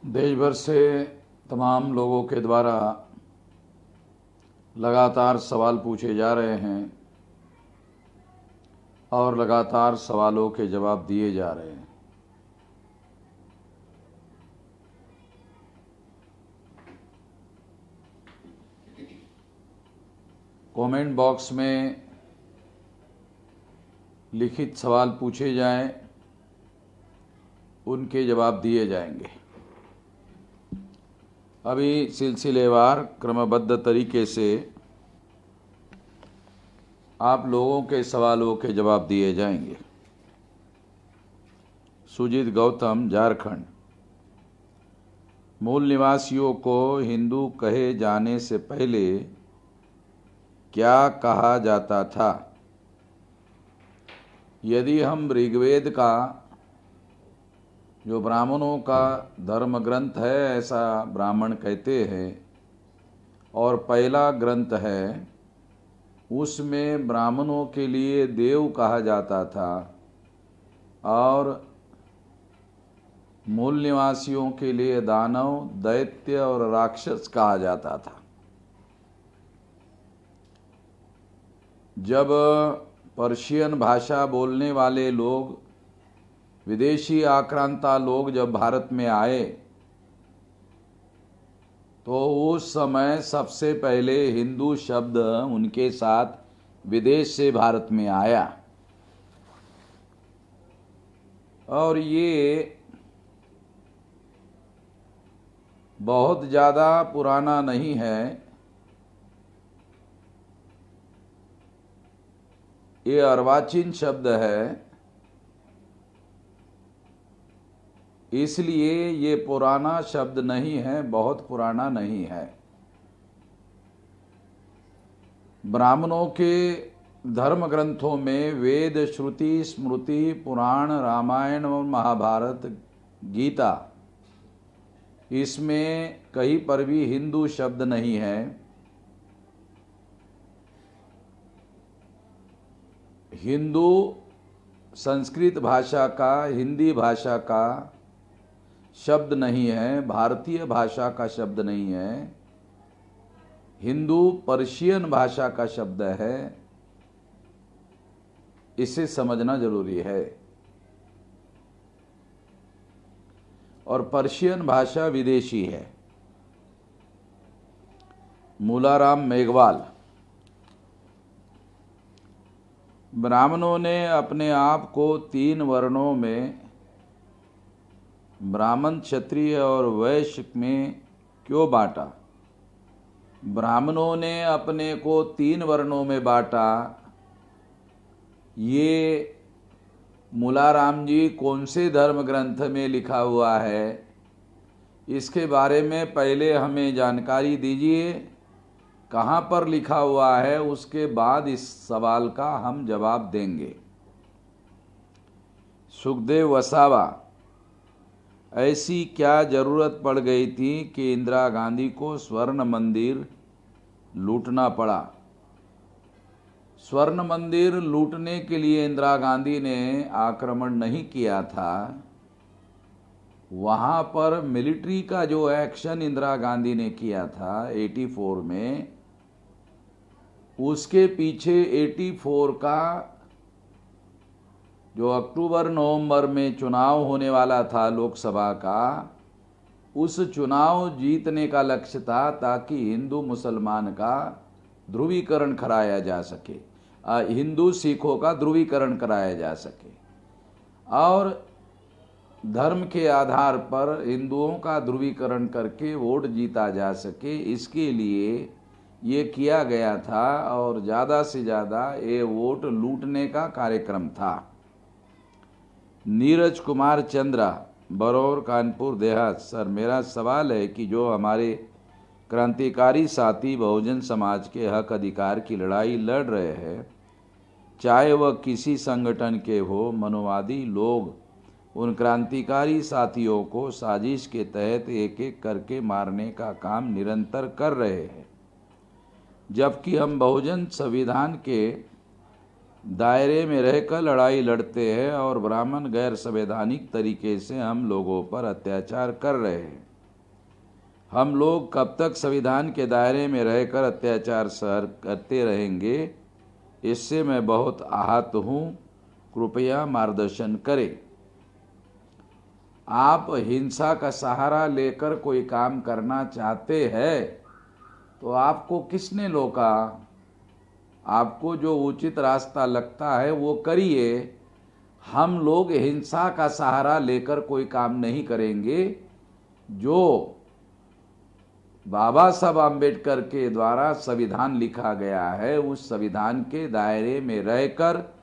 देश भर से तमाम लोगों के द्वारा लगातार सवाल पूछे जा रहे हैं और लगातार सवालों के जवाब दिए जा रहे हैं। कमेंट बॉक्स में लिखित सवाल पूछे जाएं, उनके जवाब दिए जाएंगे। अभी सिलसिलेवार क्रमबद्ध तरीके से आप लोगों के सवालों के जवाब दिए जाएंगे। सुजीत गौतम, झारखंड। मूल निवासियों को हिंदू कहे जाने से पहले क्या कहा जाता था? यदि हम ऋग्वेद का, जो ब्राह्मणों का धर्म ग्रंथ है ऐसा ब्राह्मण कहते हैं, और पहला ग्रंथ है, उसमें ब्राह्मणों के लिए देव कहा जाता था और मूल निवासियों के लिए दानव, दैत्य और राक्षस कहा जाता था। जब पर्शियन भाषा बोलने वाले लोग, विदेशी आक्रांता लोग जब भारत में आए तो उस समय सबसे पहले हिंदू शब्द उनके साथ विदेश से भारत में आया। और ये बहुत ज़्यादा पुराना नहीं है, ये अर्वाचीन शब्द है, इसलिए ये पुराना शब्द नहीं है, बहुत पुराना नहीं है। ब्राह्मणों के धर्म ग्रंथों में वेद, श्रुति, स्मृति, पुराण, रामायण और महाभारत, गीता, इसमें कहीं पर भी हिंदू शब्द नहीं है। हिंदू संस्कृत भाषा का, हिंदी भाषा का शब्द नहीं है, भारतीय भाषा का शब्द नहीं है। हिंदू पर्शियन भाषा का शब्द है, इसे समझना जरूरी है। और पर्शियन भाषा विदेशी है। मूलाराम मेघवाल। ब्राह्मणों ने अपने आप को 3 वर्णों में, ब्राह्मण, क्षत्रिय और वैश्य में क्यों बांटा? ब्राह्मणों ने अपने को 3 वर्णों में बांटा, ये मूलाराम जी कौन से धर्म ग्रंथ में लिखा हुआ है, इसके बारे में पहले हमें जानकारी दीजिए। कहाँ पर लिखा हुआ है, उसके बाद इस सवाल का हम जवाब देंगे। सुखदेव वसावा। ऐसी क्या जरूरत पड़ गई थी कि इंदिरा गांधी को स्वर्ण मंदिर लूटना पड़ा? स्वर्ण मंदिर लूटने के लिए इंदिरा गांधी ने आक्रमण नहीं किया था। वहाँ पर मिलिट्री का जो एक्शन इंदिरा गांधी ने किया था 84 में, उसके पीछे 84 का जो अक्टूबर-नवंबर में चुनाव होने वाला था लोकसभा का, उस चुनाव जीतने का लक्ष्य था ताकि हिंदू मुसलमान का ध्रुवीकरण कराया जा सके, हिंदू सिखों का ध्रुवीकरण कराया जा सके और धर्म के आधार पर हिंदुओं का ध्रुवीकरण करके वोट जीता जा सके। इसके लिए ये किया गया था और ज़्यादा से ज़्यादा ये वोट लूटने का कार्यक्रम था। नीरज कुमार चंद्रा, बरौर, कानपुर देहात। सर, मेरा सवाल है कि जो हमारे क्रांतिकारी साथी बहुजन समाज के हक अधिकार की लड़ाई लड़ रहे हैं, चाहे वह किसी संगठन के हो, मनुवादी लोग उन क्रांतिकारी साथियों को साजिश के तहत एक एक करके मारने का काम निरंतर कर रहे हैं, जबकि हम बहुजन संविधान के दायरे में रहकर लड़ाई लड़ते हैं और ब्राह्मण गैर संवैधानिक तरीके से हम लोगों पर अत्याचार कर रहे हैं। हम लोग कब तक संविधान के दायरे में रहकर अत्याचार सह करते रहेंगे, इससे मैं बहुत आहत हूँ। कृपया मार्गदर्शन करें। आप हिंसा का सहारा लेकर कोई काम करना चाहते हैं तो आपको किसने रोका? आपको जो उचित रास्ता लगता है वो करिए। हम लोग हिंसा का सहारा लेकर कोई काम नहीं करेंगे। जो बाबा साहब आम्बेडकर के द्वारा संविधान लिखा गया है, उस संविधान के दायरे में रहकर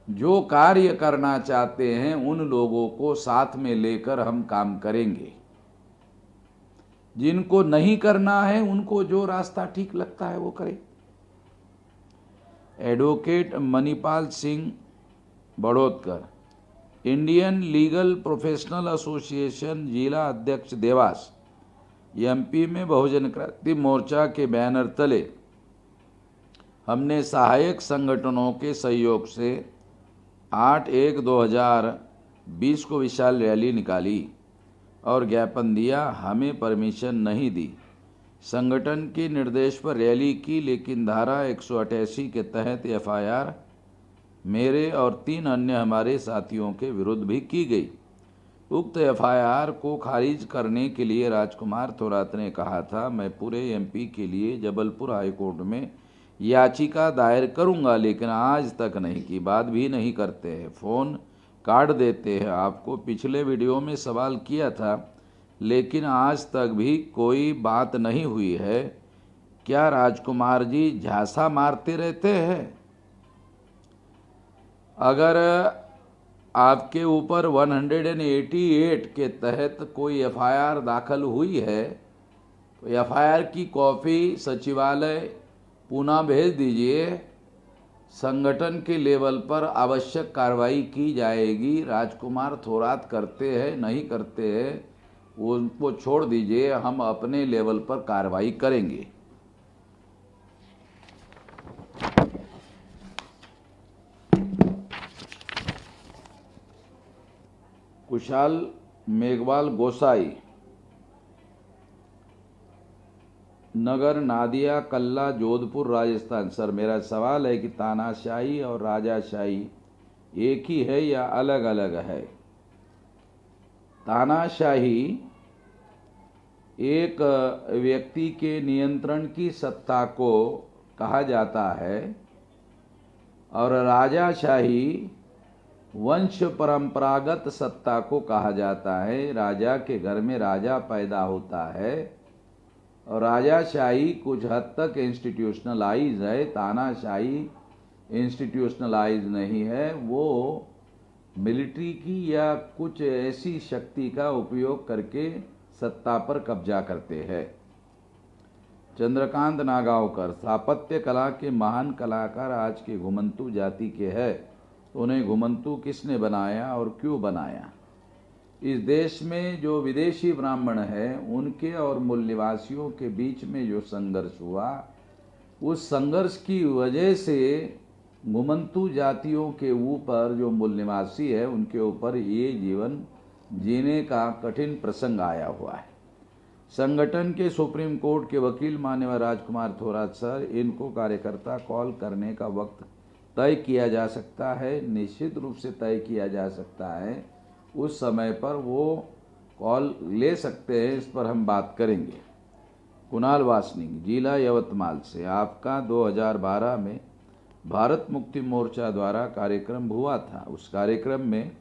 जो कार्य करना चाहते हैं उन लोगों को साथ में लेकर हम काम करेंगे। जिनको नहीं करना है उनको जो रास्ता ठीक लगता है वो करें। Advocate Manipal Singh Barodkar, Indian legal professional association जिला अध्यक्ष देवास, एमपी में बहुजन क्रांति मोर्चा के बैनर तले हमने सहायक संगठनों के सहयोग से 8/1/2020 को विशाल रैली निकाली और ज्ञापन दिया। हमें परमिशन नहीं दी। संगठन के निर्देश पर रैली की, लेकिन धारा 188 के तहत एफआईआर मेरे और 3 अन्य हमारे साथियों के विरुद्ध भी की गई। उक्त एफआईआर को खारिज करने के लिए राजकुमार थोरात ने कहा था, मैं पूरे एमपी के लिए जबलपुर हाईकोर्ट में याचिका दायर करूंगा, लेकिन आज तक नहीं की। बात भी नहीं करते हैं, फ़ोन काट देते हैं। आपको पिछले वीडियो में सवाल किया था, लेकिन आज तक भी कोई बात नहीं हुई है। क्या राजकुमार जी झांसा मारते रहते हैं? अगर आपके ऊपर 188 के तहत कोई एफआईआर दाखिल हुई है तो एफआईआर की कॉपी सचिवालय पुनः भेज दीजिए। संगठन के लेवल पर आवश्यक कार्रवाई की जाएगी। राजकुमार थोरात करते हैं नहीं करते हैं उनको छोड़ दीजिए, हम अपने लेवल पर कार्रवाई करेंगे। कुशाल मेघवाल गोसाई, नगर नादिया कल्ला, जोधपुर, राजस्थान। सर, मेरा सवाल है कि तानाशाही और राजाशाही एक ही है या अलग अलग है? तानाशाही एक व्यक्ति के नियंत्रण की सत्ता को कहा जाता है और राजाशाही वंश परंपरागत सत्ता को कहा जाता है। राजा के घर में राजा पैदा होता है और राजाशाही कुछ हद तक इंस्टीट्यूशनलाइज है। तानाशाही इंस्टीट्यूशनलाइज नहीं है, वो मिलिट्री की या कुछ ऐसी शक्ति का उपयोग करके सत्ता पर कब्जा करते हैं। चंद्रकांत नागावकर, स्थापत्य कला के महान कलाकार आज के घुमंतू जाति के हैं, तो उन्हें घुमंतू किसने बनाया और क्यों बनाया? इस देश में जो विदेशी ब्राह्मण हैं उनके और मूल निवासियों के बीच में जो संघर्ष हुआ, उस संघर्ष की वजह से घुमंतू जातियों के ऊपर जो मूल निवासी है उनके ऊपर ये जीवन जीने का कठिन प्रसंग आया हुआ है। संगठन के सुप्रीम कोर्ट के वकील माननीय राजकुमार थोरात सर, इनको कार्यकर्ता कॉल करने का वक्त तय किया जा सकता है, निश्चित रूप से तय किया जा सकता है। उस समय पर वो कॉल ले सकते हैं, इस पर हम बात करेंगे। कुणाल वासनिक, जिला यवतमाल से, आपका 2012 में भारत मुक्ति मोर्चा द्वारा कार्यक्रम हुआ था। उस कार्यक्रम में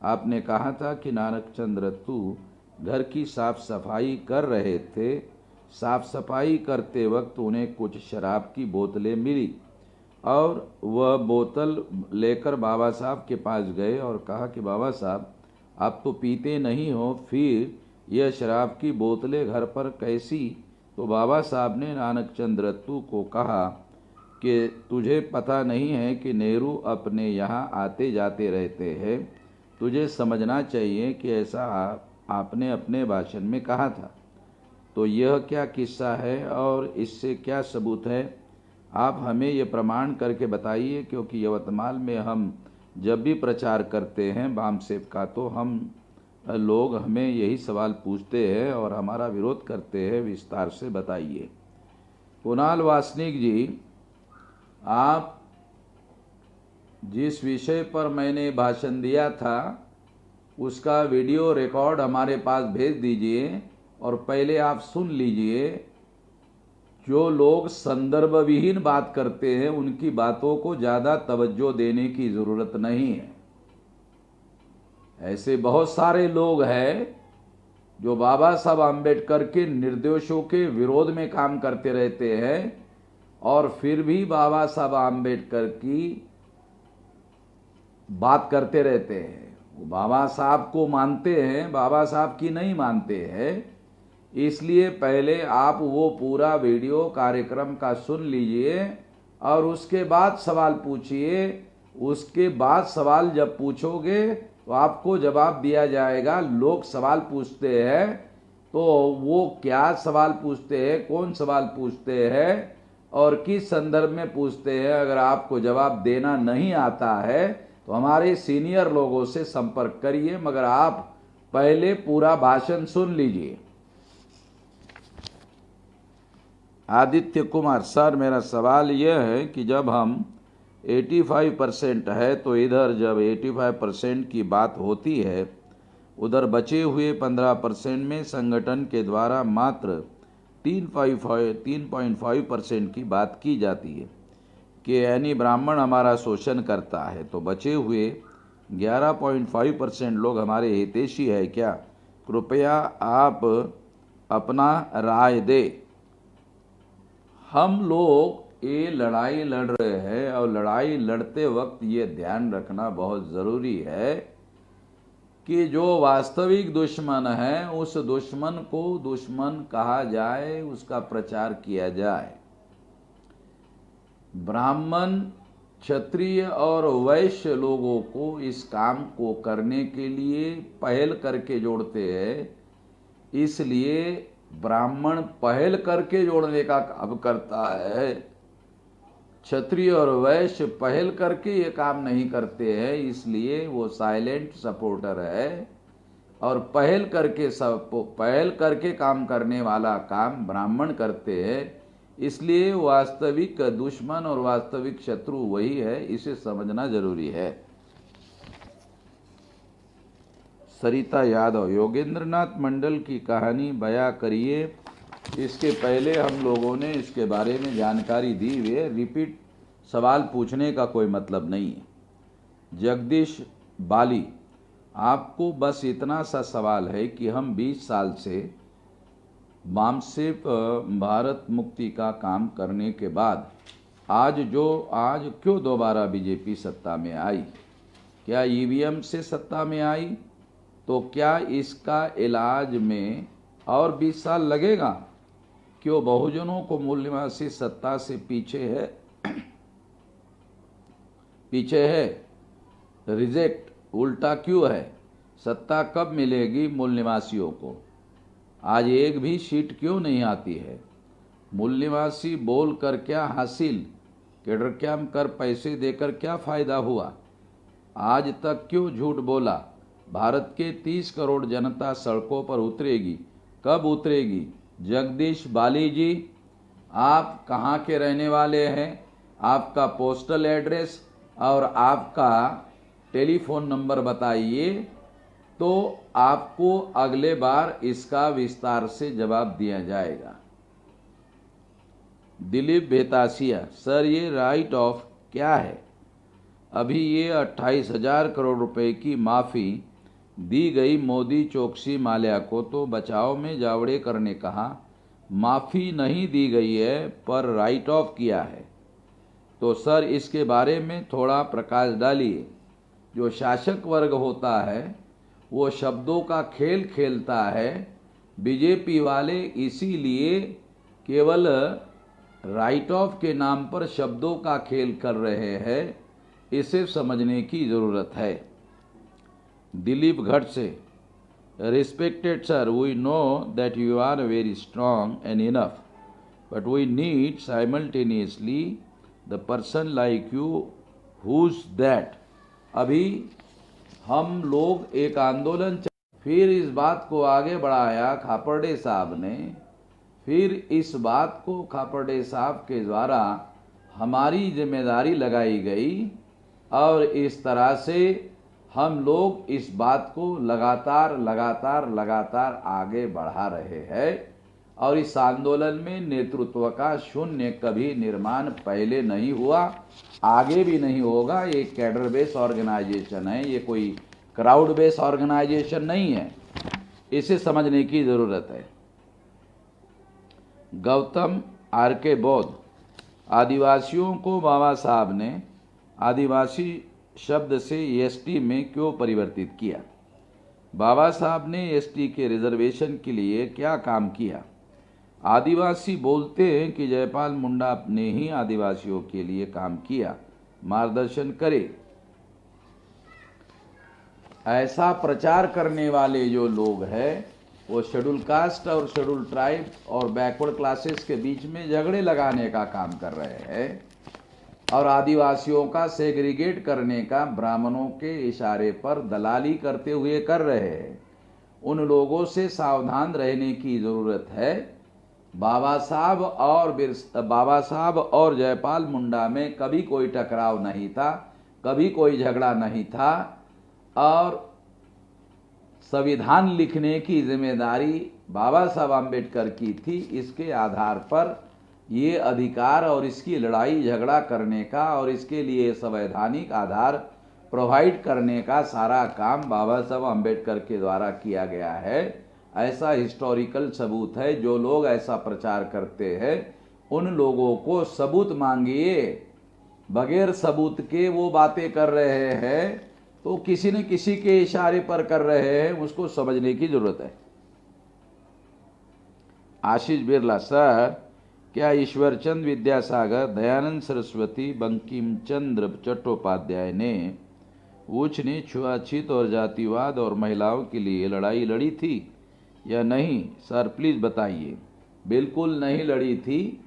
आपने कहा था कि नानक चंद्र रत्तू घर की साफ सफाई कर रहे थे। साफ सफाई करते वक्त उन्हें कुछ शराब की बोतलें मिली और वह बोतल लेकर बाबा साहब के पास गए और कहा कि बाबा साहब, आप तो पीते नहीं हो, फिर यह शराब की बोतलें घर पर कैसी? तो बाबा साहब ने नानक चंद्र रत्तू को कहा कि तुझे पता नहीं है कि नेहरू अपने यहाँ आते जाते रहते हैं, तुझे समझना चाहिए कि ऐसा आपने अपने भाषण में कहा था। तो यह क्या किस्सा है और इससे क्या सबूत है? आप हमें ये प्रमाण करके बताइए, क्योंकि यवतमाल में हम जब भी प्रचार करते हैं बामसेफ का तो हम लोग हमें यही सवाल पूछते हैं और हमारा विरोध करते हैं। विस्तार से बताइए। कुणाल वासनिक जी, आप जिस विषय पर मैंने भाषण दिया था उसका वीडियो रिकॉर्ड हमारे पास भेज दीजिए और पहले आप सुन लीजिए। जो लोग संदर्भ विहीन बात करते हैं उनकी बातों को ज़्यादा तवज्जो देने की ज़रूरत नहीं है। ऐसे बहुत सारे लोग हैं जो बाबा साहब आम्बेडकर के निर्देशों के विरोध में काम करते रहते हैं और फिर भी बाबा साहब आम्बेडकर की बात करते रहते हैं। वो बाबा साहब को मानते हैं, बाबा साहब की नहीं मानते हैं। इसलिए पहले आप वो पूरा वीडियो कार्यक्रम का सुन लीजिए और उसके बाद सवाल पूछिए। उसके बाद सवाल जब पूछोगे तो आपको जवाब दिया जाएगा। लोग सवाल पूछते हैं तो वो क्या सवाल पूछते हैं, कौन सवाल पूछते हैं और किस संदर्भ में पूछते हैं। अगर आपको जवाब देना नहीं आता है तो हमारे सीनियर लोगों से संपर्क करिए, मगर आप पहले पूरा भाषण सुन लीजिए। आदित्य कुमार, सर मेरा सवाल यह है कि जब हम 85% है तो इधर जब 85% की बात होती है उधर बचे हुए 15% में संगठन के द्वारा मात्र 3.5% की बात की जाती है कि यानी ब्राह्मण हमारा शोषण करता है, तो बचे हुए 11.5% लोग हमारे हितैषी है क्या? कृपया आप अपना राय दें। हम लोग ये लड़ाई लड़ रहे हैं और लड़ाई लड़ते वक्त ये ध्यान रखना बहुत ज़रूरी है कि जो वास्तविक दुश्मन है उस दुश्मन को दुश्मन कहा जाए, उसका प्रचार किया जाए। ब्राह्मण, क्षत्रिय और वैश्य लोगों को इस काम को करने के लिए पहल करके जोड़ते हैं। इसलिए ब्राह्मण पहल करके जोड़ने का काम करता है, क्षत्रिय और वैश्य पहल करके ये काम नहीं करते हैं। इसलिए वो साइलेंट सपोर्टर है और पहल करके काम करने वाला काम ब्राह्मण करते हैं। इसलिए वास्तविक दुश्मन और वास्तविक शत्रु वही है, इसे समझना जरूरी है। सरिता यादव, योगेंद्रनाथ मंडल की कहानी बयां करिए। इसके पहले हम लोगों ने इसके बारे में जानकारी दी हुई है, रिपीट सवाल पूछने का कोई मतलब नहीं है। जगदीश बाली, आपको बस इतना सा सवाल है कि हम 20 साल से बामसेफ भारत मुक्ति का काम करने के बाद आज क्यों दोबारा बीजेपी सत्ता में आई? क्या ईवीएम से सत्ता में आई? तो क्या इसका इलाज में और 20 साल लगेगा? क्यों बहुजनों को मूल्यवासी सत्ता से पीछे है? रिजेक्ट उल्टा क्यों है? सत्ता कब मिलेगी मूल निवासियों को? आज एक भी सीट क्यों नहीं आती है? मूल निवासी बोल कर क्या हासिल? केडर कैंप कर पैसे देकर क्या फायदा हुआ? आज तक क्यों झूठ बोला? भारत के 30 करोड़ जनता सड़कों पर उतरेगी, कब उतरेगी? जगदीश बाली जी, आप कहाँ के रहने वाले हैं? आपका पोस्टल एड्रेस और आपका टेलीफोन नंबर बताइए, तो आपको अगले बार इसका विस्तार से जवाब दिया जाएगा। दिलीप बेतासिया, सर ये राइट ऑफ क्या है? अभी ये 28,000 करोड़ रुपए की माफ़ी दी गई मोदी, चोकसी, माल्या को, तो बचाव में जावड़ेकर ने कहा माफ़ी नहीं दी गई है पर राइट ऑफ किया है। तो सर इसके बारे में थोड़ा प्रकाश डालिए। जो शासक वर्ग होता है वो शब्दों का खेल खेलता है। बीजेपी वाले इसीलिए केवल राइट ऑफ के नाम पर शब्दों का खेल कर रहे हैं, इसे समझने की ज़रूरत है। दिलीप घट से, respected sir, we know that you are very strong and enough but we need simultaneously the person like you who's that। अभी हम लोग एक आंदोलन फिर इस बात को आगे बढ़ाया खापर्डे साहब ने। फिर इस बात को खापर्डे साहब के द्वारा हमारी जिम्मेदारी लगाई गई और इस तरह से हम लोग इस बात को लगातार आगे बढ़ा रहे हैं। और इस आंदोलन में नेतृत्व का शून्य कभी निर्माण पहले नहीं हुआ, आगे भी नहीं होगा। ये कैडर बेस ऑर्गेनाइजेशन है, ये कोई क्राउड बेस ऑर्गेनाइजेशन नहीं है। इसे समझने की जरूरत है। गौतम आर के बौद्ध, आदिवासियों को बाबा साहब ने आदिवासी शब्द से एसटी में क्यों परिवर्तित किया? बाबा साहब ने एसटी के रिजर्वेशन के लिए क्या काम किया? आदिवासी बोलते हैं कि जयपाल मुंडा ने ही आदिवासियों के लिए काम किया, मार्गदर्शन करे। ऐसा प्रचार करने वाले जो लोग हैं वो शेड्यूल कास्ट और शेड्यूल ट्राइब और बैकवर्ड क्लासेस के बीच में झगड़े लगाने का काम कर रहे हैं और आदिवासियों का सेग्रीगेट करने का ब्राह्मणों के इशारे पर दलाली करते हुए कर रहे हैं। उन लोगों से सावधान रहने की ज़रूरत है। बाबा साहब और जयपाल मुंडा में कभी कोई टकराव नहीं था, कभी कोई झगड़ा नहीं था और संविधान लिखने की जिम्मेदारी बाबा साहब आम्बेडकर की थी। इसके आधार पर ये अधिकार और इसकी लड़ाई झगड़ा करने का और इसके लिए संवैधानिक आधार प्रोवाइड करने का सारा काम बाबा साहब आम्बेडकर के द्वारा किया गया है। ऐसा हिस्टोरिकल सबूत है। जो लोग ऐसा प्रचार करते हैं उन लोगों को सबूत मांगिए। बगैर सबूत के वो बातें कर रहे हैं तो किसी न किसी के इशारे पर कर रहे हैं, उसको समझने की जरूरत है। आशीष बिरला, सर क्या ईश्वरचंद विद्यासागर, दयानंद सरस्वती, बंकिम चंद्र चट्टोपाध्याय ने उच्च नीच, छुआछूत और जातिवाद और महिलाओं के लिए लड़ाई लड़ी थी या नहीं? सर प्लीज बताइए। बिल्कुल नहीं लड़ी थी।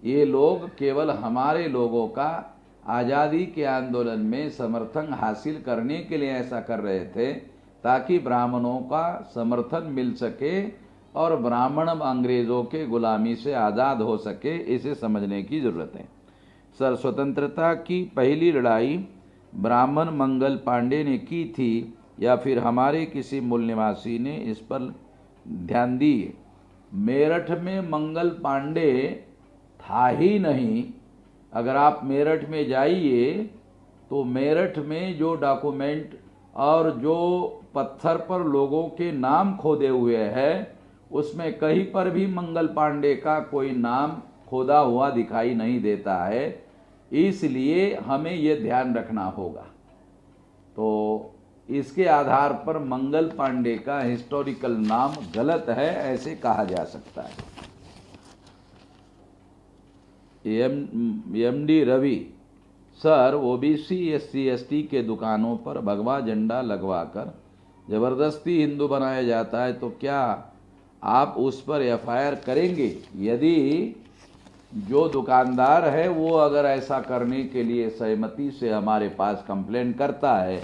ये लोग केवल हमारे लोगों का आज़ादी के आंदोलन में समर्थन हासिल करने के लिए ऐसा कर रहे थे ताकि ब्राह्मणों का समर्थन मिल सके और ब्राह्मण अंग्रेजों के गुलामी से आज़ाद हो सके। इसे समझने की जरूरत है। सर स्वतंत्रता की पहली लड़ाई ब्राह्मण मंगल पांडे ने की थी या फिर हमारे किसी मूल निवासी ने इस पर ध्यान दी? मेरठ में मंगल पांडे था ही नहीं। अगर आप मेरठ में जाइए तो मेरठ में जो डॉक्यूमेंट और जो पत्थर पर लोगों के नाम खोदे हुए हैं उसमें कहीं पर भी मंगल पांडे का कोई नाम खोदा हुआ दिखाई नहीं देता है। इसलिए हमें ये ध्यान रखना होगा। तो इसके आधार पर मंगल पांडे का हिस्टोरिकल नाम गलत है ऐसे कहा जा सकता है। MD Ravi, sir OBC SC ST के दुकानों पर भगवा झंडा लगवाकर जबरदस्ती हिंदू बनाया जाता है तो क्या आप उस पर एफआईआर करेंगे? यदि जो दुकानदार है वो अगर ऐसा करने के लिए सहमति से हमारे पास कंप्लेंट करता है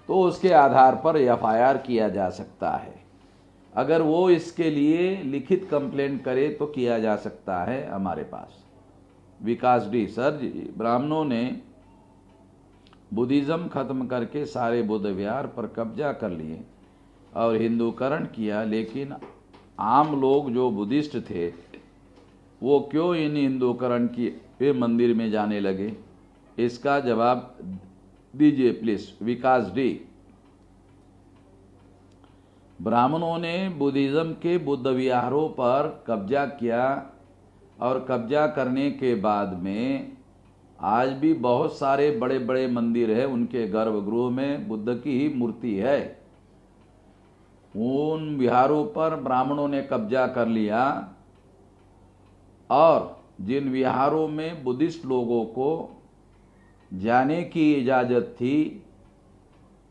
तो उसके आधार पर एफआईआर किया जा सकता है। अगर वो इसके लिए लिखित कंप्लेंट करे तो किया जा सकता है हमारे पास। विकास डी, सर जी ब्राह्मणों ने बुद्धिज़्म खत्म करके सारे बुद्ध विहार पर कब्जा कर लिए और हिंदूकरण किया, लेकिन आम लोग जो बुद्धिस्ट थे वो क्यों इन हिंदूकरण के मंदिर में जाने लगे? इसका जवाब दीजिए प्लीज। विकास डी, ब्राह्मणों ने बुद्धिज़्म के बुद्ध विहारों पर कब्जा किया और कब्जा करने के बाद में आज भी बहुत सारे बड़े बड़े मंदिर हैं, उनके गर्भगृह में बुद्ध की ही मूर्ति है। उन विहारों पर ब्राह्मणों ने कब्जा कर लिया और जिन विहारों में बुद्धिस्ट लोगों को जाने की इजाज़त थी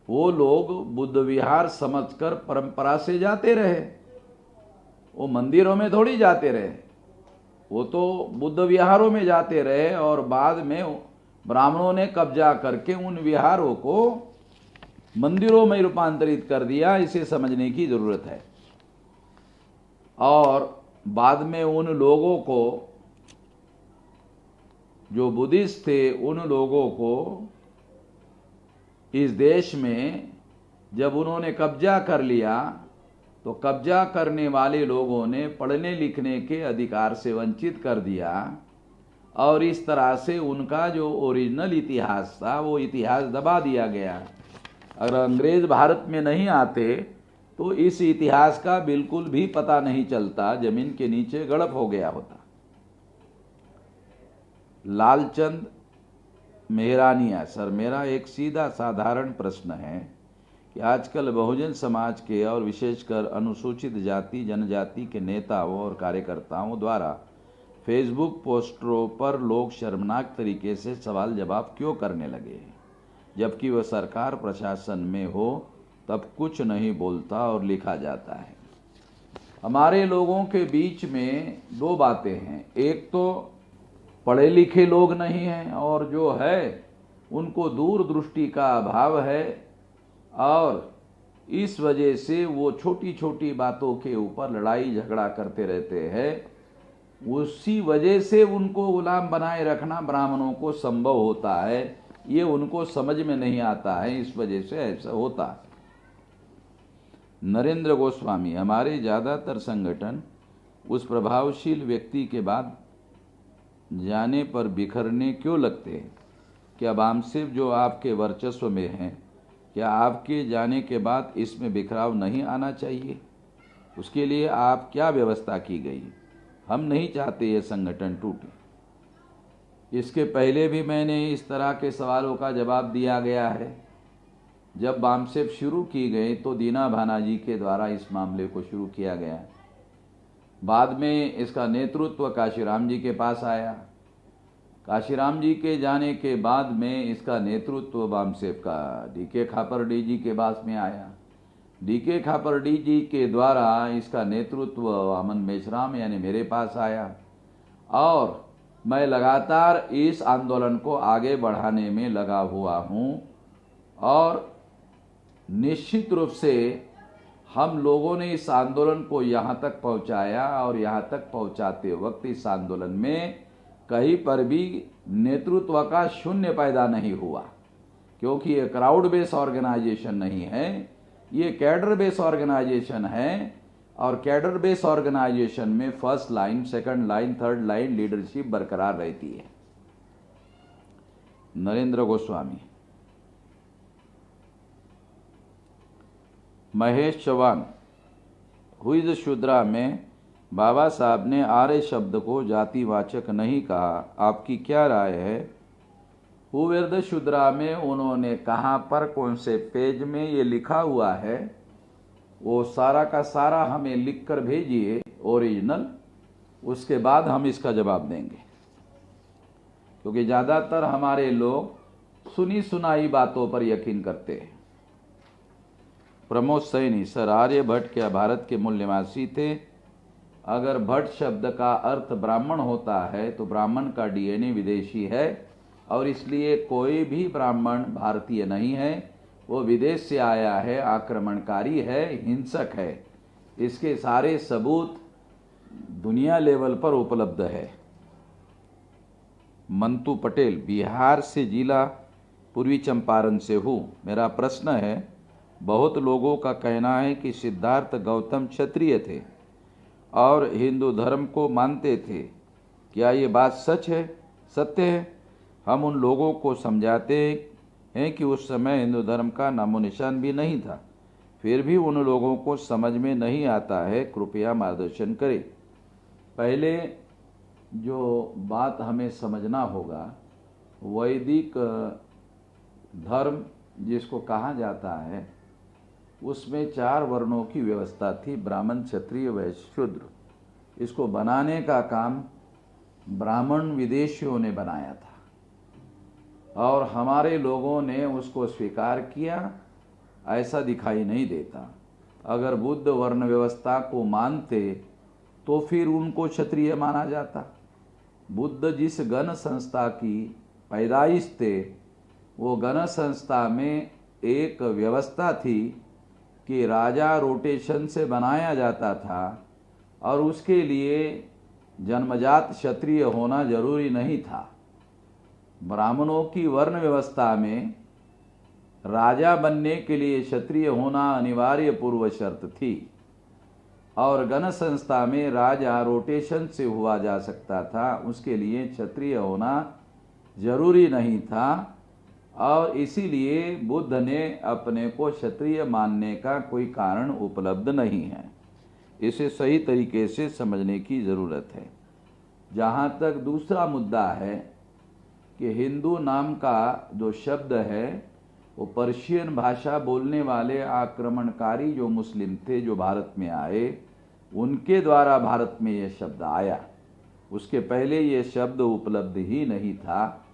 वो लोग बुद्ध विहार समझकर परंपरा से जाते रहे। वो मंदिरों में थोड़ी जाते रहे, वो तो बुद्ध विहारों में जाते रहे और बाद में ब्राह्मणों ने कब्जा करके उन विहारों को मंदिरों में रूपांतरित कर दिया। इसे समझने की जरूरत है। और बाद में उन लोगों को, जो बुद्धिस्ट थे, उन लोगों को इस देश में जब उन्होंने कब्जा कर लिया तो कब्जा करने वाले लोगों ने पढ़ने लिखने के अधिकार से वंचित कर दिया और इस तरह से उनका जो ओरिजिनल इतिहास था वो इतिहास दबा दिया गया। अगर अंग्रेज भारत में नहीं आते तो इस इतिहास का बिल्कुल भी पता नहीं चलता, जमीन के नीचे गड़प हो गया होता। लालचंद मेहरानिया, सर मेरा एक सीधा साधारण प्रश्न है कि आजकल बहुजन समाज के और विशेषकर अनुसूचित जाति जनजाति के नेताओं और कार्यकर्ताओं द्वारा फेसबुक पोस्टरों पर लोग शर्मनाक तरीके से सवाल जवाब क्यों करने लगे हैं, जबकि वह सरकार प्रशासन में हो तब कुछ नहीं बोलता और लिखा जाता है। हमारे लोगों के बीच में दो बातें हैं, एक तो पढ़े लिखे लोग नहीं हैं और जो है उनको दूरदृष्टि का अभाव है और इस वजह से वो छोटी छोटी बातों के ऊपर लड़ाई झगड़ा करते रहते हैं। उसी वजह से उनको गुलाम बनाए रखना ब्राह्मणों को संभव होता है, ये उनको समझ में नहीं आता है, इस वजह से ऐसा होता है। नरेंद्र गोस्वामी, हमारे ज़्यादातर संगठन उस प्रभावशील व्यक्ति के बाद जाने पर बिखरने क्यों लगते हैं? क्या बामसेफ जो आपके वर्चस्व में हैं, क्या आपके जाने के बाद इसमें बिखराव नहीं आना चाहिए? उसके लिए आप क्या व्यवस्था की गई? हम नहीं चाहते ये संगठन टूटे। इसके पहले भी मैंने इस तरह के सवालों का जवाब दिया गया है। जब बामसेफ शुरू की गई तो दीना भानाजी के द्वारा इस मामले को शुरू किया गया। बाद में इसका नेतृत्व काशीराम जी के पास आया। काशीराम जी के जाने के बाद में इसका नेतृत्व बामसेफ का डीके खापरडी जी के पास में आया। डीके खापरडी जी के द्वारा इसका नेतृत्व वामन मेश्राम यानी मेरे पास आया और मैं लगातार इस आंदोलन को आगे बढ़ाने में लगा हुआ हूँ और निश्चित रूप से हम लोगों ने इस आंदोलन को यहाँ तक पहुँचाया और यहाँ तक पहुँचाते वक्त इस आंदोलन में कहीं पर भी नेतृत्व का शून्य पैदा नहीं हुआ, क्योंकि ये क्राउड बेस ऑर्गेनाइजेशन नहीं है, ये कैडर बेस ऑर्गेनाइजेशन है और कैडर बेस ऑर्गेनाइजेशन में first line, second line, third line leadership बरकरार रहती है। नरेंद्र गोस्वामी, महेश चौहान, हुई शूद्रा में बाबा साहब ने आर्य शब्द को जातिवाचक नहीं कहा, आपकी क्या राय है? हुई शूद्रा में उन्होंने कहाँ पर, कौन से पेज में ये लिखा हुआ है, वो सारा का सारा हमें लिख कर भेजिए ओरिजिनल, उसके बाद हम इसका जवाब देंगे। क्योंकि ज़्यादातर हमारे लोग सुनी सुनाई बातों पर यकीन करते हैं। प्रमोद सैनी, सर आर्यभट्ट क्या भारत के मूल निवासी थे? अगर भट्ट शब्द का अर्थ ब्राह्मण होता है तो ब्राह्मण का डीएनए विदेशी है और इसलिए कोई भी ब्राह्मण भारतीय नहीं है, वो विदेश से आया है, आक्रमणकारी है, हिंसक है। इसके सारे सबूत दुनिया लेवल पर उपलब्ध है। मंतू पटेल, बिहार से जिला पूर्वी चंपारण से हूँ। मेरा प्रश्न है, बहुत लोगों का कहना है कि सिद्धार्थ गौतम क्षत्रिय थे और हिंदू धर्म को मानते थे, क्या ये बात सच है, सत्य है? हम उन लोगों को समझाते हैं कि उस समय हिंदू धर्म का नामो निशान भी नहीं था, फिर भी उन लोगों को समझ में नहीं आता है, कृपया मार्गदर्शन करें। पहले जो बात हमें समझना होगा, वैदिक धर्म जिसको कहा जाता है उसमें 4 वर्णों की व्यवस्था थी, ब्राह्मण, क्षत्रिय, वैश्य, शूद्र। इसको बनाने का काम ब्राह्मण विदेशियों ने बनाया था और हमारे लोगों ने उसको स्वीकार किया, ऐसा दिखाई नहीं देता। अगर बुद्ध वर्ण व्यवस्था को मानते तो फिर उनको क्षत्रिय माना जाता, बुद्ध जिस गण संस्था की पैदाइश थे, वो गण संस्था में एक व्यवस्था थी कि राजा रोटेशन से बनाया जाता था और उसके लिए जन्मजात क्षत्रिय होना जरूरी नहीं था। ब्राह्मणों की वर्ण व्यवस्था में राजा बनने के लिए क्षत्रिय होना अनिवार्य पूर्व शर्त थी और गण संस्था में राजा रोटेशन से हुआ जा सकता था, उसके लिए क्षत्रिय होना जरूरी नहीं था और इसीलिए बुद्ध ने अपने को क्षत्रिय मानने का कोई कारण उपलब्ध नहीं है। इसे सही तरीके से समझने की ज़रूरत है। जहाँ तक दूसरा मुद्दा है कि हिंदू नाम का जो शब्द है वो पर्शियन भाषा बोलने वाले आक्रमणकारी जो मुस्लिम थे जो भारत में आए, उनके द्वारा भारत में ये शब्द आया। उसके पहले ये शब्द उपलब्ध ही नहीं था।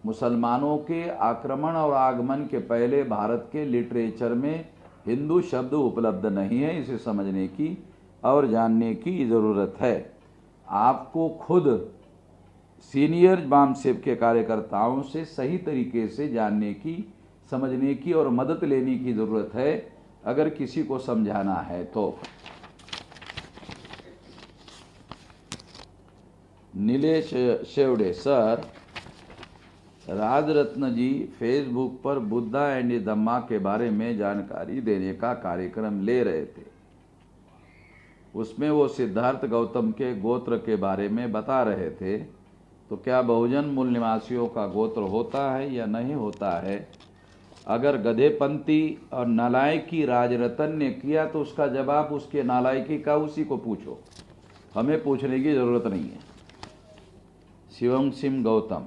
मुसलमानों के आक्रमण और आगमन के पहले भारत के लिटरेचर में हिंदू शब्द उपलब्ध नहीं है। इसे समझने की और जानने की ज़रूरत है। आपको खुद सीनियर बामसेब के कार्यकर्ताओं से सही तरीके से जानने की, समझने की और मदद लेने की ज़रूरत है अगर किसी को समझाना है तो। नीलेश शेवड़े सर, राजरत्न जी फेसबुक पर बुद्धा एंड धम्मा के बारे में जानकारी देने का कार्यक्रम ले रहे थे। उसमें वो सिद्धार्थ गौतम के गोत्र के बारे में बता रहे थे, तो क्या बहुजन मूल निवासियों का गोत्र होता है या नहीं होता है? अगर गधेपंथी और नालायकी राजरतन ने किया तो उसका जवाब उसके नालायकी का उसी को पूछो, हमें पूछने की ज़रूरत नहीं है। शिवम सिंह गौतम,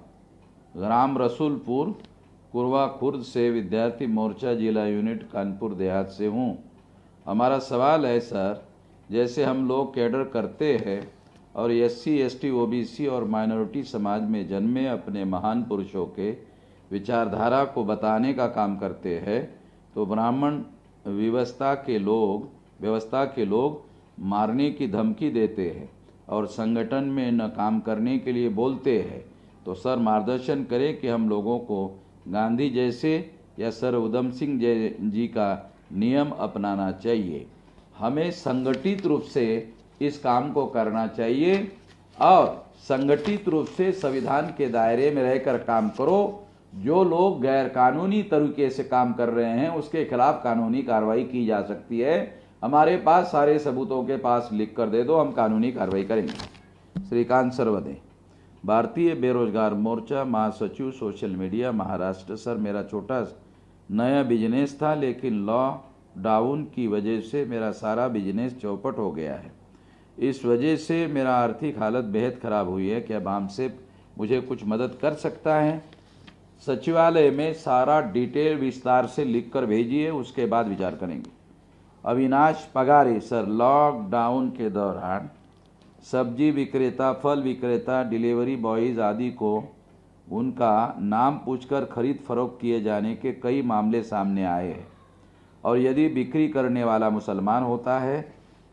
ग्राम रसूलपुर, कुरवा खुर्द से विद्यार्थी मोर्चा जिला यूनिट कानपुर देहात से हूँ। हमारा सवाल है सर, जैसे हम लोग कैडर करते हैं और SC ST OBC और माइनॉरिटी समाज में जन्मे अपने महान पुरुषों के विचारधारा को बताने का काम करते हैं, तो ब्राह्मण व्यवस्था के लोग मारने की धमकी देते हैं और संगठन में न काम करने के लिए बोलते हैं। तो सर मार्गदर्शन करें कि हम लोगों को गांधी जैसे या सर उधम सिंह जी का नियम अपनाना चाहिए। हमें संगठित रूप से इस काम को करना चाहिए और संगठित रूप से संविधान के दायरे में रहकर काम करो। जो लोग गैर कानूनी तरीके से काम कर रहे हैं उसके खिलाफ कानूनी कार्रवाई की जा सकती है। हमारे पास सारे सबूतों के पास लिख कर दे दो, हम कानूनी कार्रवाई करेंगे। श्रीकांत सरवदे, भारतीय बेरोजगार मोर्चा महासचिव, सोशल मीडिया, महाराष्ट्र। सर, मेरा छोटा नया बिजनेस था लेकिन लॉकडाउन की वजह से मेरा सारा बिजनेस चौपट हो गया है। इस वजह से मेरा आर्थिक हालत बेहद ख़राब हुई है। क्या बामसेब मुझे कुछ मदद कर सकता है? सचिवालय में सारा डिटेल विस्तार से लिख कर भेजिए, उसके बाद विचार करेंगे। अविनाश पगारे, सर लॉकडाउन के दौरान सब्जी विक्रेता, फल विक्रेता, डिलीवरी बॉयज़ आदि को उनका नाम पूछकर खरीद फरोख्त किए जाने के कई मामले सामने आए हैं और यदि बिक्री करने वाला मुसलमान होता है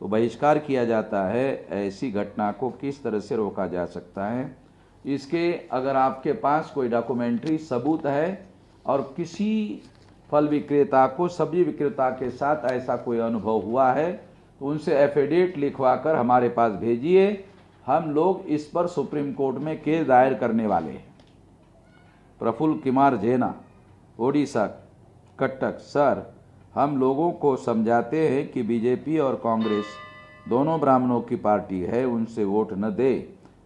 तो बहिष्कार किया जाता है। ऐसी घटना को किस तरह से रोका जा सकता है? इसके अगर आपके पास कोई डॉक्यूमेंट्री सबूत है और किसी फल विक्रेता को सब्जी विक्रेता के साथ ऐसा कोई अनुभव हुआ है तो उनसे एफिडेविट लिखवा कर हमारे पास भेजिए। हम लोग इस पर सुप्रीम कोर्ट में केस दायर करने वाले हैं। प्रफुल्ल कुमार जेना, ओडिशा, कटक, सर हम लोगों को समझाते हैं कि बीजेपी और कांग्रेस दोनों ब्राह्मणों की पार्टी है, उनसे वोट न दे।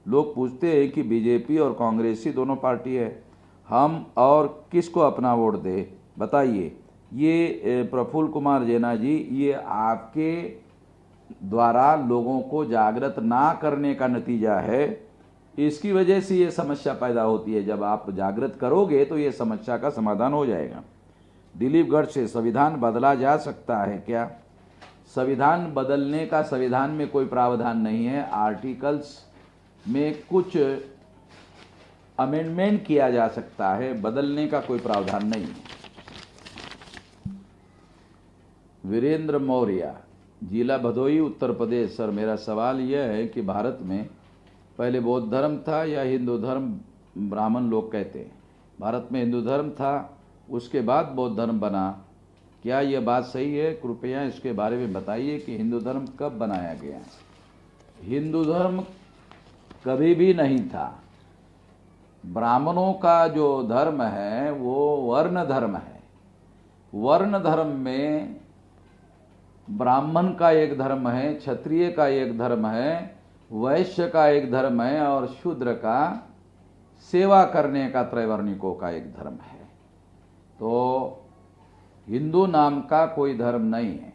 लोग पूछते हैं कि बीजेपी और कांग्रेस ही दोनों पार्टी है, हम और किसको अपना वोट दे, बताइए। ये प्रफुल्ल कुमार जेना जी, ये आपके द्वारा लोगों को जागृत ना करने का नतीजा है। इसकी वजह से ये समस्या पैदा होती है। जब आप जागृत करोगे तो ये समस्या का समाधान हो जाएगा। दिलीप गढ़ से, संविधान बदला जा सकता है क्या? संविधान बदलने का संविधान में कोई प्रावधान नहीं है। आर्टिकल्स में कुछ अमेंडमेंट किया जा सकता है, बदलने का कोई प्रावधान नहीं है। वीरेंद्र मौर्य, जिला भदोही, उत्तर प्रदेश। सर मेरा सवाल यह है कि भारत में पहले बौद्ध धर्म था या हिंदू धर्म ब्राह्मण लोग कहते हैं। भारत में हिंदू धर्म था, उसके बाद बौद्ध धर्म बना। क्या यह बात सही है? कृपया इसके बारे में बताइए कि हिंदू धर्म कब बनाया गया। हिंदू धर्म कभी भी नहीं था। ब्राह्मणों का जो धर्म है वो वर्ण धर्म है। वर्ण धर्म में ब्राह्मण का एक धर्म है, क्षत्रिय का एक धर्म है, वैश्य का एक धर्म है और शूद्र का सेवा करने का त्रैवर्णिकों का एक धर्म है। तो हिंदू नाम का कोई धर्म नहीं है।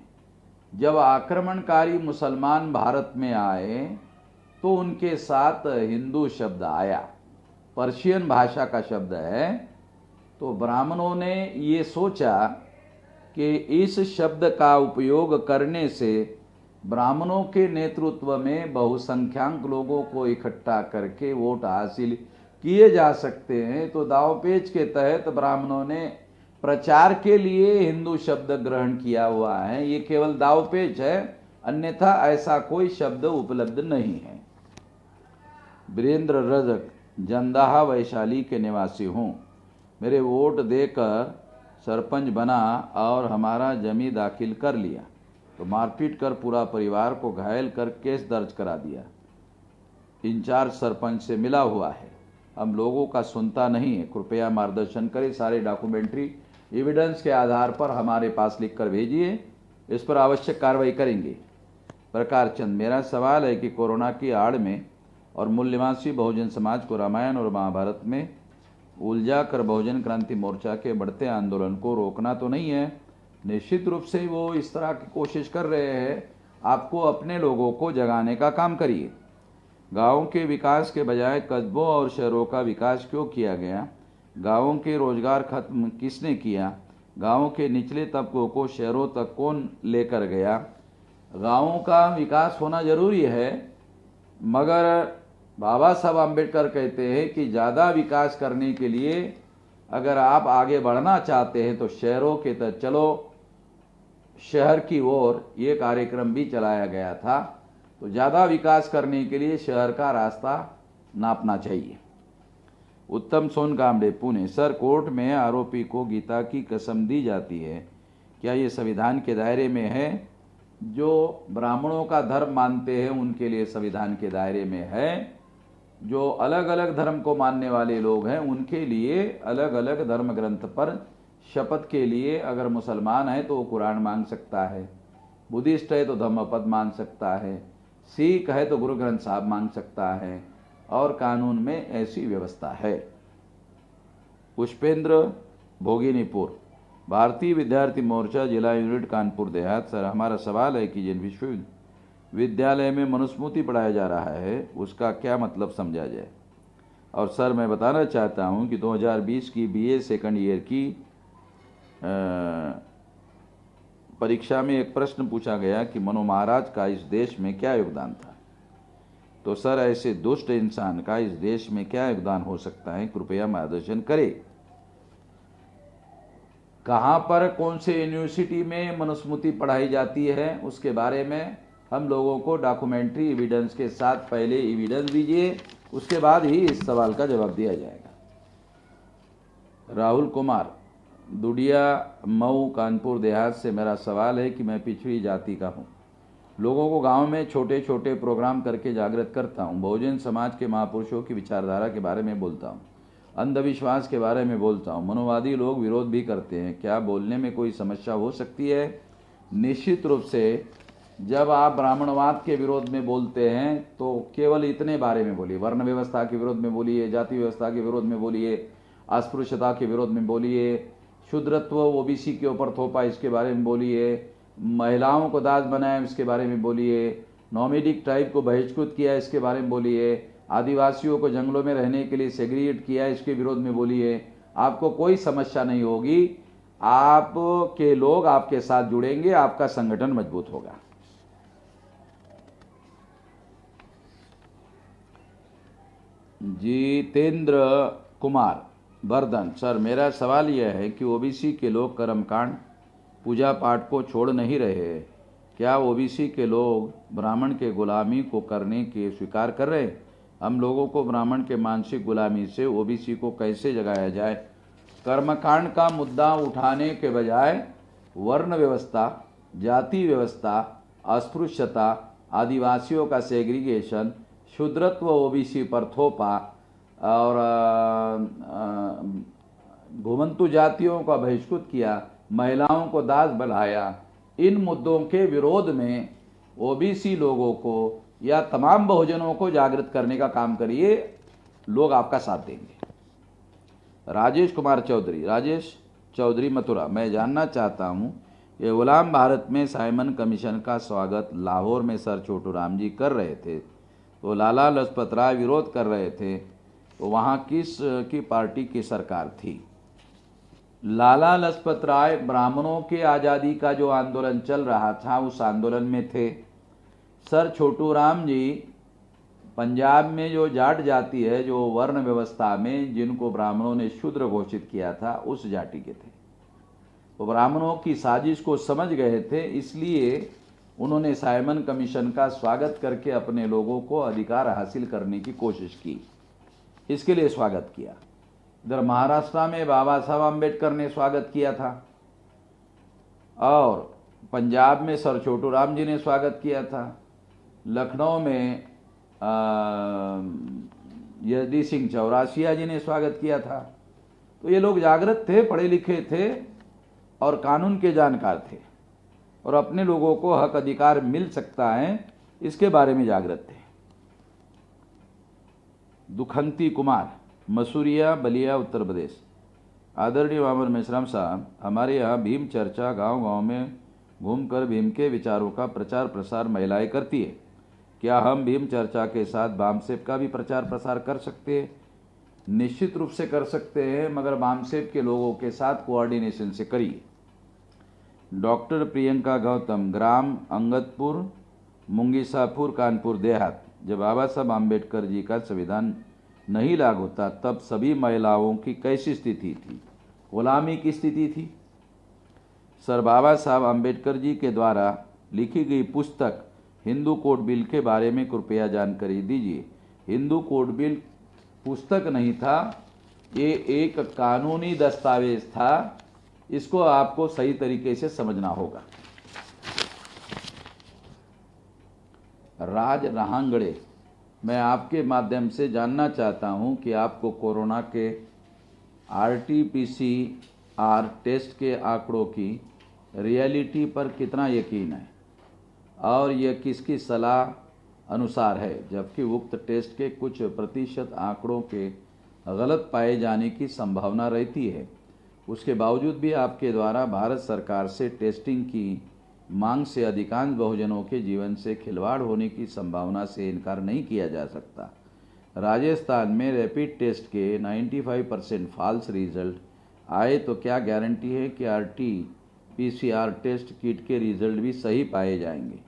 जब आक्रमणकारी मुसलमान भारत में आए तो उनके साथ हिंदू शब्द आया, पर्शियन भाषा का शब्द है। तो ब्राह्मणों ने ये सोचा कि इस शब्द का उपयोग करने से ब्राह्मणों के नेतृत्व में बहुसंख्यक लोगों को इकट्ठा करके वोट हासिल किए जा सकते हैं। तो दावपेच के तहत ब्राह्मणों ने प्रचार के लिए हिंदू शब्द ग्रहण किया हुआ है। ये केवल दावपेच है, अन्यथा ऐसा कोई शब्द उपलब्ध नहीं है। वीरेंद्र रजक, जंदाहा वैशाली के निवासी हूँ। मेरे वोट देकर सरपंच बना और हमारा जमी दाखिल कर लिया तो मारपीट कर पूरा परिवार को घायल कर केस दर्ज करा दिया। इंचार्ज सरपंच से मिला हुआ है, हम लोगों का सुनता नहीं है। कृपया मार्गदर्शन करें। सारे डॉक्यूमेंट्री एविडेंस के आधार पर हमारे पास लिखकर भेजिए, इस पर आवश्यक कार्रवाई करेंगे। प्रकार चंद, मेरा सवाल है कि कोरोना की आड़ में और मूल्यवासी बहुजन समाज को रामायण और महाभारत में उलझा कर बहुजन क्रांति मोर्चा के बढ़ते आंदोलन को रोकना तो नहीं है। निश्चित रूप से वो इस तरह की कोशिश कर रहे हैं। आपको अपने लोगों को जगाने का काम करिए। गाँव के विकास के बजाय कस्बों और शहरों का विकास क्यों किया गया? गाँवों के रोजगार खत्म किसने किया? गाँव के निचले तबकों को शहरों तक कौन लेकर गया? गाँवों का विकास होना जरूरी है, मगर बाबा साहब आम्बेडकर कहते हैं कि ज़्यादा विकास करने के लिए अगर आप आगे बढ़ना चाहते हैं तो शहरों के तहत चलो। शहर की ओर ये कार्यक्रम भी चलाया गया था। तो ज़्यादा विकास करने के लिए शहर का रास्ता नापना चाहिए। उत्तम सोनकामड़े, पुणे। सर, कोर्ट में आरोपी को गीता की कसम दी जाती है, क्या ये संविधान के दायरे में है? जो ब्राह्मणों का धर्म मानते हैं उनके लिए संविधान के दायरे में है। जो अलग अलग धर्म को मानने वाले लोग हैं उनके लिए अलग अलग धर्म ग्रंथ पर शपथ के लिए अगर मुसलमान है तो वो कुरान मांग सकता है, बुद्धिस्ट है तो धम्मपद मांग सकता है, सिख है तो गुरु ग्रंथ साहब मांग सकता है, और कानून में ऐसी व्यवस्था है। पुष्पेंद्र, भोगिनीपुर। भारतीय विद्यार्थी मोर्चा, जिला यूनिट, कानपुर देहात। सर, हमारा सवाल है कि जिन विश्वविद्यालय में मनुस्मृति पढ़ाया जा रहा है उसका क्या मतलब समझा जाए। और सर, मैं बताना चाहता हूं कि 2020 की बीए सेकंड ईयर की परीक्षा में एक प्रश्न पूछा गया कि मनु महाराज का इस देश में क्या योगदान था। तो सर, ऐसे दुष्ट इंसान का इस देश में क्या योगदान हो सकता है? कृपया मार्गदर्शन करें। कहाँ पर कौन से यूनिवर्सिटी में मनुस्मृति पढ़ाई जाती है उसके बारे में हम लोगों को डॉक्यूमेंट्री एविडेंस के साथ पहले एविडेंस दीजिए, उसके बाद ही इस सवाल का जवाब दिया जाएगा। राहुल कुमार, दुडिया, मऊ, कानपुर देहात से। मेरा सवाल है कि मैं पिछड़ी जाति का हूँ। लोगों को गांव में छोटे छोटे प्रोग्राम करके जागृत करता हूँ। बहुजन समाज के महापुरुषों की विचारधारा के बारे में बोलता हूँ, अंधविश्वास के बारे में बोलता हूँ। मनोवादी लोग विरोध भी करते हैं। क्या बोलने में कोई समस्या हो सकती है? निश्चित रूप से जब आप ब्राह्मणवाद के विरोध में बोलते हैं तो केवल इतने बारे में बोलिए, वर्ण व्यवस्था के विरोध में बोलिए, जाति व्यवस्था के विरोध में बोलिए, अस्पृश्यता के विरोध में बोलिए, शूद्रत्व ओबीसी के ऊपर थोपा इसके बारे में बोलिए, महिलाओं को दास बनाया इसके बारे में बोलिए, नोमैडिक ट्राइब को बहिष्कृत किया इसके बारे में बोलिए, आदिवासियों को जंगलों में रहने के लिए सेग्रीगेट किया इसके विरोध में बोलिए। आपको कोई समस्या नहीं होगी। आपके लोग आपके साथ जुड़ेंगे, आपका संगठन मजबूत होगा। जितेंद्र कुमार, वर्धन। सर, मेरा सवाल यह है कि ओबीसी के लोग कर्मकांड पूजा पाठ को छोड़ नहीं रहे। क्या ओबीसी के लोग ब्राह्मण के गुलामी को करने के स्वीकार कर रहे हैं? हम लोगों को ब्राह्मण के मानसिक गुलामी से ओबीसी को कैसे जगाया जाए। कर्मकांड का मुद्दा उठाने के बजाय वर्ण व्यवस्था, जाति व्यवस्था, अस्पृश्यता, आदिवासियों का सेग्रीगेशन, शूद्रत्व ओबीसी पर थोपा और घुमंतु जातियों का बहिष्कृत किया, महिलाओं को दास बनाया, इन मुद्दों के विरोध में ओबीसी लोगों को या तमाम बहुजनों को जागृत करने का काम करिए, लोग आपका साथ देंगे। राजेश कुमार चौधरी, राजेश चौधरी मथुरा, मैं जानना चाहता हूँ ये गुलाम भारत में साइमन कमीशन का स्वागत लाहौर में सर छोटू राम जी कर रहे थे, तो लाला लजपत राय विरोध कर रहे थे, तो वहाँ किस की पार्टी की सरकार थी? लाला लजपत राय ब्राह्मणों के आज़ादी का जो आंदोलन चल रहा था उस आंदोलन में थे। सर छोटू राम जी पंजाब में जो जाट जाति है, जो वर्ण व्यवस्था में जिनको ब्राह्मणों ने शूद्र घोषित किया था, उस जाति के थे। तो ब्राह्मणों की साजिश को समझ गए थे, इसलिए उन्होंने साइमन कमीशन का स्वागत करके अपने लोगों को अधिकार हासिल करने की कोशिश की, इसके लिए स्वागत किया। इधर महाराष्ट्र में बाबा साहब अम्बेडकर ने स्वागत किया था और पंजाब में सर छोटू राम जी ने स्वागत किया था, लखनऊ में यशदी सिंह चौरासिया जी ने स्वागत किया था। तो ये लोग जागृत थे, पढ़े लिखे थे और कानून के जानकार थे और अपने लोगों को हक अधिकार मिल सकता है इसके बारे में जागृत थे। दुखंती कुमार, मसूरिया, बलिया, उत्तर प्रदेश। आदरणीय वामन मेश्राम साहब, हमारे यहाँ भीम चर्चा गांव-गांव में घूमकर भीम के विचारों का प्रचार प्रसार महिलाएं करती है। क्या हम भीम चर्चा के साथ बामसेब का भी प्रचार प्रसार कर सकते हैं? निश्चित रूप से कर सकते हैं, मगर बामसेब के लोगों के साथ कोऑर्डिनेशन से करिए। डॉक्टर प्रियंका गौतम, ग्राम अंगदपुर, मुंगीसापुर, कानपुर देहात। जब बाबा साहब आम्बेडकर जी का संविधान नहीं लागू होता तब सभी महिलाओं की कैसी स्थिति थी? गुलामी की स्थिति थी। सर, बाबा साहब आम्बेडकर जी के द्वारा लिखी गई पुस्तक हिंदू कोड बिल के बारे में कृपया जानकारी दीजिए। हिंदू कोड बिल पुस्तक नहीं था, ये एक कानूनी दस्तावेज था, इसको आपको सही तरीके से समझना होगा। राज रहांगड़े, मैं आपके माध्यम से जानना चाहता हूं कि आपको कोरोना के RT-PCR टेस्ट के आंकड़ों की रियलिटी पर कितना यकीन है और यह किसकी सलाह अनुसार है, जबकि उक्त टेस्ट के कुछ प्रतिशत आंकड़ों के गलत पाए जाने की संभावना रहती है। उसके बावजूद भी आपके द्वारा भारत सरकार से टेस्टिंग की मांग से अधिकांश बहुजनों के जीवन से खिलवाड़ होने की संभावना से इनकार नहीं किया जा सकता। राजस्थान में रैपिड टेस्ट के 95% फॉल्स रिजल्ट आए तो क्या गारंटी है कि RT-PCR टेस्ट किट के रिजल्ट भी सही पाए जाएंगे?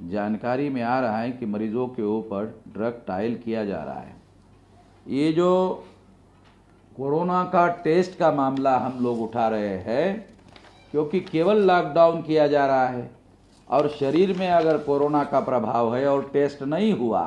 जानकारी में आ रहा है कि मरीजों के ऊपर ड्रग ट्रायल किया जा रहा है। ये जो कोरोना का टेस्ट का मामला हम लोग उठा रहे हैं क्योंकि केवल लॉकडाउन किया जा रहा है और शरीर में अगर कोरोना का प्रभाव है और टेस्ट नहीं हुआ